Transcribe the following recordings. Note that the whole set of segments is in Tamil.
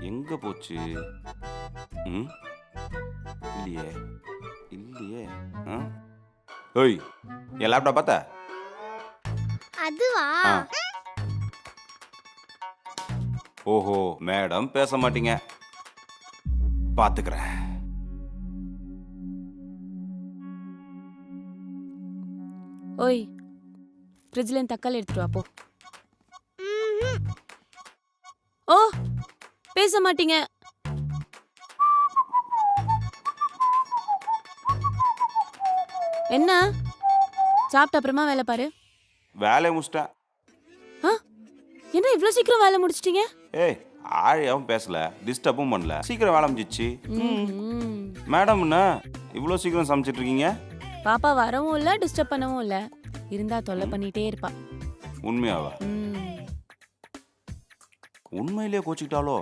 எங்க போச்சு? ம், இல்லையே இல்லையே. ஆ? ஓய், என் லேப்டாப் பார்த்த? அதுவா? ஆ. ஓஹோ, மேடம் பேச மாட்டீங்க. பாத்துக்கிறேன். ஓய், ஃப்ரிட்ஜ்ல தக்காளி எடுத்துட்டு வா போ. ஓ, பேச மாட்டீங்க. என்ன சாப்பிட்ட அப்புறமா வேலை பாரு. வேலையை முடிச்சிட்டேன். ஆ, என்ன இவ்வளோ சீக்கிரம் வேலை முடிச்சிட்டீங்க? ஏய், ஆழியாவும் பேசல, டிஸ்டர்பும் பண்ணல, சீக்கிரம் வேலை முடிஞ்சிச்சு. மேடம் என்ன இவ்வளோ சீக்கிரம் சமைச்சிட்டு இருக்கீங்க? பாப்பா வரவும் இல்ல, டிஸ்டர்ப் பண்ணவும் இல்ல. இருந்தா தொல்லை பண்ணிட்டே இருப்பா. உண்மையாவா? உண்மையிலேயே கோச்சிக்கிட்டாலோ?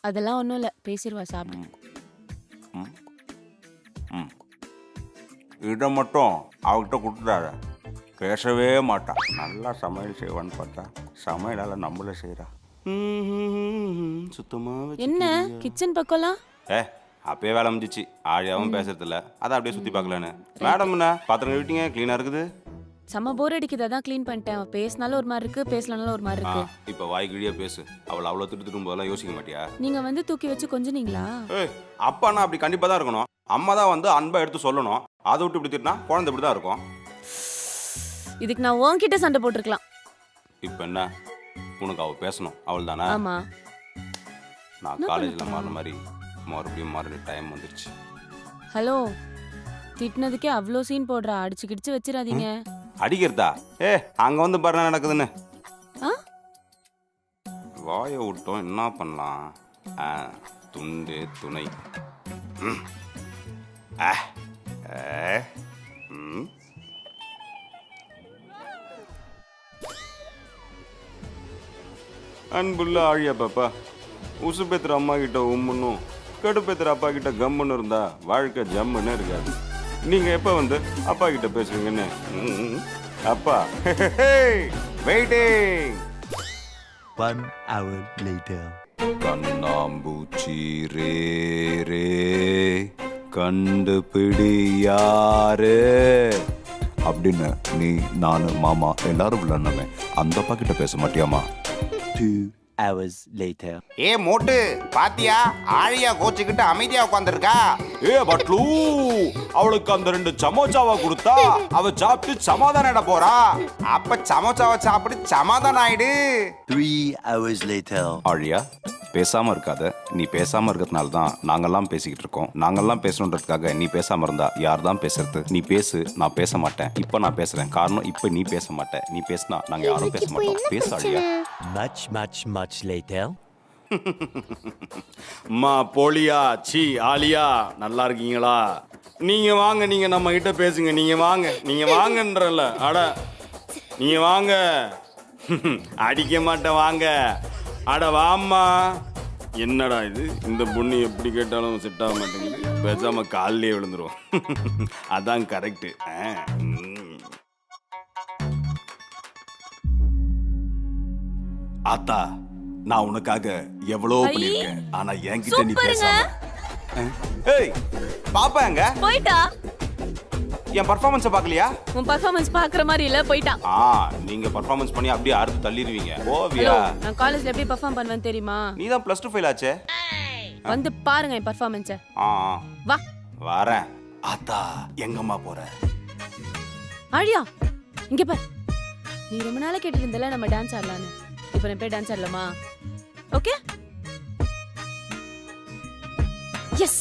அதெல்லாம் ஒன்றும் இல்லை, பேசிடுவா சாப்பிடு. இதை மட்டும் அவகிட்ட கொடுத்துட்டாரு, பேசவே மாட்டா. நல்லா சமையல் செய்வான்னு பார்த்தா சமையலால நம்மள செய்யறா. சுத்தமா என்ன கிச்சன் பக்கம்லாம்? அப்பயே வேலை முடிஞ்சிச்சு. ஆழியாவும் பேசுறது இல்ல, அதான் அப்படியே சுத்தி பார்க்கலான்னு. மேடம் என்ன பாத்திரம் கழுவிட்டீங்க, கிளீனா இருக்குது? செம்ம போர் அடிக்குது, அதான் க்ளீன் பண்ணிட்டேன். பேசினாலும் ஒரு மாதிரி இருக்கு, பேசலனாலும் ஒரு மாதிரி இருக்கு. இப்ப வாய் கிழியா பேசு. அவளை அவ்வளோ திட்டும் போதெல்லாம் யோசிக்க மாட்டியா? நீங்க வந்து தூக்கி வச்சு கொஞ்சினீங்களா? அப்பானா அப்படி கண்டிப்பா தான் இருக்கணும். அம்மா தான் வந்து அன்பா எடுத்து சொல்லணும். அதை விட்டு இப்படி திட்டினா குழந்தை இப்படி தான் இருக்கும். இதுக்கு நான் உன்கிட்ட சண்டை போட்டிருக்கலாம். இப்போ என்ன, உனக்கு அவ பேசணும், அவள் தானே? ஆமா. நான் காலேஜ்ல மாறின மாதிரி மறுபடியும் மாறின டைம் வந்துருச்சு. ஹலோ, திட்டினதுக்கே அவ்வளோ சீன் போடுறா, அடிச்சு கிடிச்சு வச்சிடாதீங்க. அடிக்கிறதா? அங்க வந்து பாரு நடக்குதுன்னு. வாயை விட்டோம், என்ன பண்ணலாம்? துண்டு துணை. அன்புள்ள ஆழியா பாப்பா, உசு பேத்துற அம்மா கிட்ட உம்முன்னும் கடுப்பேத்துற அப்பா கிட்ட கம்முன்னு இருந்தா வாழ்க்கை ஜம்முன்னு இருக்காது. நீங்க எப்ப வந்து அப்பா கிட்ட பேசுவீங்கன்னு? அப்பா வெயிட்டிங். 1 hour later. கண்ணாம்பூச்சி ரே ரே கண்டுபிடி யாரு அப்படின்னு நீ நானு மாமா எல்லாரும் விளையாடணுமே. அந்த அப்பா கிட்ட பேச மாட்டியாமா? 2 hours later. மோட்டு பாத்தியா, ஆழியா கோச்சுக்கிட்டு அமைதியா உட்காந்துருக்கா. பட்லு, அவளுக்கு அந்த 2 சமோசாவை கொடுத்தா அவ சாப்பிட்டு சமாதானம் போறா. அப்ப சமோசாவை சாப்பிட்டு சமாதானம் ஆயிடு. 3 hours later. ஆழியா பேசாம இருக்காத. நீ பேசாம இருக்கிறதுனால தான் நாங்கெல்லாம் பேசிக்கிட்டு இருக்கோம். நாங்கெல்லாம் பேசணுன்றதுக்காக நீ பேசாம இருந்தா யார் தான் பேசுறது? நீ பேசு, நான் பேச மாட்டேன். இப்ப நான் பேசுறேன், காரணம் இப்ப நீ பேச மாட்டேன். நீ பேசினா நாங்க யாரும் பேச மாட்டோம். பேச ஆழியா. Much later. அம்மா போலியா, சி ஆலியா, நல்லா இருக்கீங்களா? நீங்க வாங்க, நீங்க நம்ம கிட்ட பேசுங்க. நீங்க வாங்கன்றல. அட நீங்க வாங்க. அடிக்க மாட்டேன், வாங்க. அட வாம்மா. என்னடா இது, இந்த பொண்ணு எப்படி கேட்டாலும் செட் ஆக மாட்டேங்குது. பேசாம காலிலே விழுந்துரும். அதான் கரெக்டு. ஆத்தா, நான் உனக்காக எவ்வளவு பண்ணிருக்கேன், ஆனா என்கிட்ட நீ பேசாம. ஏய் பாப்பா எங்க போயிட்டா? என் பர்ஃபார்மன்ஸ பார்க்கலையா? உன் பர்ஃபார்மன்ஸ் பார்க்குற மாதிரி இல்ல, போயிட்டான். நீங்க பர்ஃபார்மன்ஸ் பண்ணி அப்படியே அறுத்து தள்ளிடுவீங்க. ஓவியா, நான் காலேஜ்ல எப்படி பர்ஃபார்ம் பண்ணுவேன் தெரியுமா? நீ தான் +2 ஃபெயில் ஆச்சே. வந்து பாருங்க என் பர்ஃபார்மன்ஸ. வா. வரேன். ஆத்தா எங்கம்மா போற? ஆழியா, இங்க பாரு. நீ ரொம்ப நாளா கேட்டுட்டு இருந்தல நம்ம டான்ஸ் ஆடலாம்னு. இப்போ நான் போய் டான்ஸ் ஆடலாமா? ஓகே? எஸ்.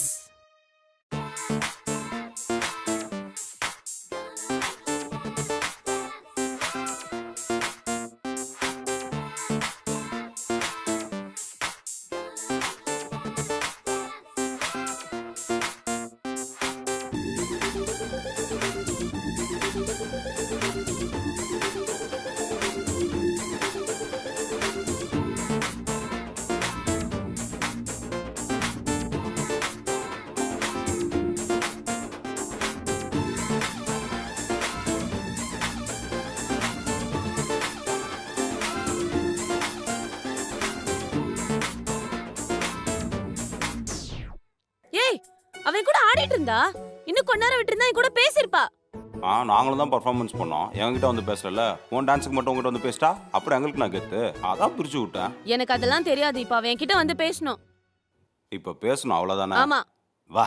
அவன் கூட ஆடிட்டு இருந்தா. இன்னும் கொஞ்ச நேரம் விட்டுருந்தா என் கூட பேசிருப்பா. நாங்களும் தான் பர்ஃபார்மன்ஸ் பண்ணோம். என்கிட்ட வந்து பேசல. உன் டான்ஸுக்கு மட்டும் உங்ககிட்ட வந்து பேசிட்டா அப்புறம் எங்களுக்கு நான் கெத்து. அதான் பிரிச்சு விட்டேன். எனக்கு அதெல்லாம் தெரியாது. இப்ப அவன் என்கிட்ட வந்து பேசணும். இப்ப பேசணும் அவ்வளவுதானே? ஆமா. வா